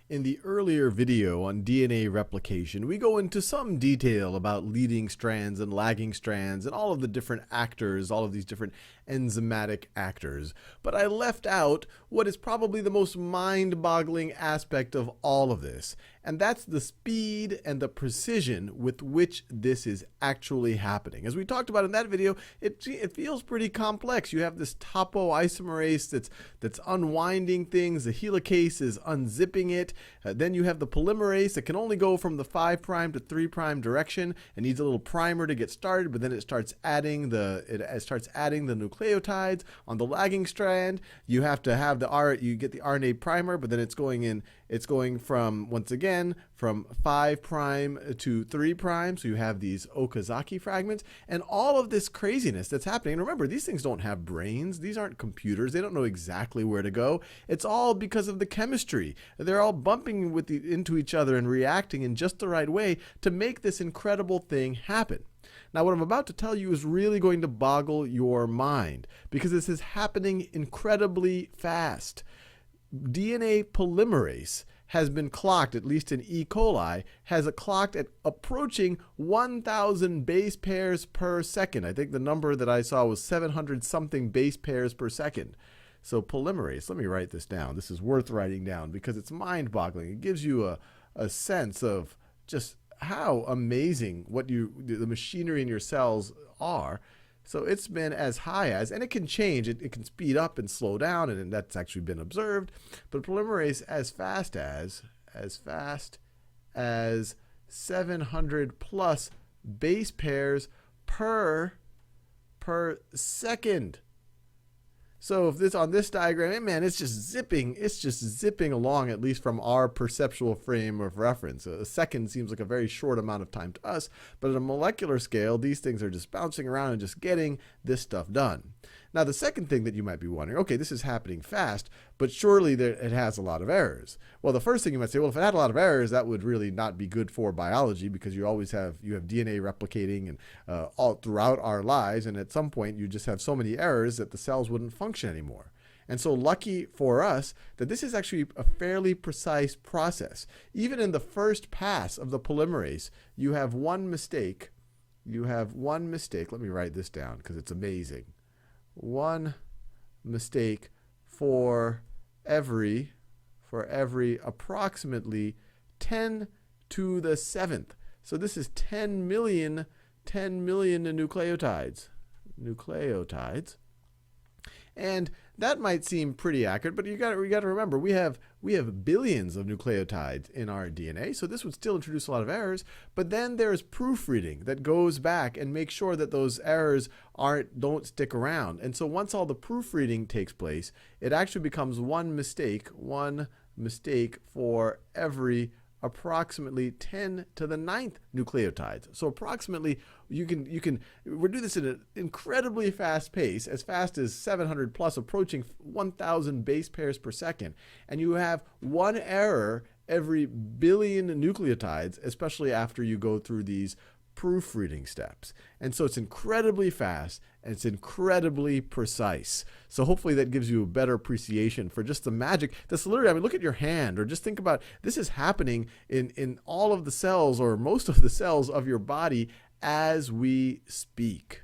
In the earlier video on DNA replication, we go into some detail about leading strands and lagging strands and all of the different actors, all of these different enzymatic actors. But I left out what is probably the most mind-boggling aspect of all of this, and that's the speed and the precision with which this is actually happening. As we talked about in that video, it feels pretty complex. You have this topoisomerase that's unwinding things, the helicase is unzipping it. Then you have the polymerase that can only go from the 5' to 3' direction and needs a little primer to get started, but then it starts adding the nucleotides on the lagging strand. You have to have you get the RNA primer, but then it's going from, once again, from 5' to 3'. So you have these Okazaki fragments and all of this craziness that's happening. And remember, these things don't have brains. These aren't computers. They don't know exactly where to go. It's all because of the chemistry. They're all bumping into each other and reacting in just the right way to make this incredible thing happen. Now, what I'm about to tell you is really going to boggle your mind because this is happening incredibly fast. DNA polymerase has been clocked, at least in E. coli, has clocked at approaching 1,000 base pairs per second. I think the number that I saw was 700 something base pairs per second. So polymerase, let me write this down. This is worth writing down because it's mind-boggling. It gives you a sense of just how amazing the machinery in your cells are. So it's been as high as, and it can change, it can speed up and slow down, and that's actually been observed. But polymerase as fast as 700 plus base pairs per second. So if on this diagram, man, it's just zipping along, at least from our perceptual frame of reference. A second seems like a very short amount of time to us, but at a molecular scale, these things are just bouncing around and just getting this stuff done. Now, the second thing that you might be wondering, okay, this is happening fast, but surely it has a lot of errors. Well, the first thing you might say, well, if it had a lot of errors, that would really not be good for biology because you have DNA replicating and all throughout our lives, and at some point you just have so many errors that the cells wouldn't function anymore. And so lucky for us that this is actually a fairly precise process. Even in the first pass of the polymerase, you have one mistake. Let me write this down because it's amazing. One mistake for every approximately 10 to the 7th. So this is 10 million nucleotides. And that might seem pretty accurate, but we got to remember we have billions of nucleotides in our DNA, so this would still introduce a lot of errors. But then there's proofreading that goes back and makes sure that those errors don't stick around. And so once all the proofreading takes place, it actually becomes one mistake for every approximately 10 to the 9th nucleotides. So approximately we do this at an incredibly fast pace, as fast as 700 plus, approaching 1,000 base pairs per second. And you have one error every billion nucleotides, especially after you go through these proofreading steps. And so it's incredibly fast and it's incredibly precise. So hopefully that gives you a better appreciation for just the magic. That's literally, I mean, look at your hand, or just think about this is happening in all of the cells or most of the cells of your body as we speak.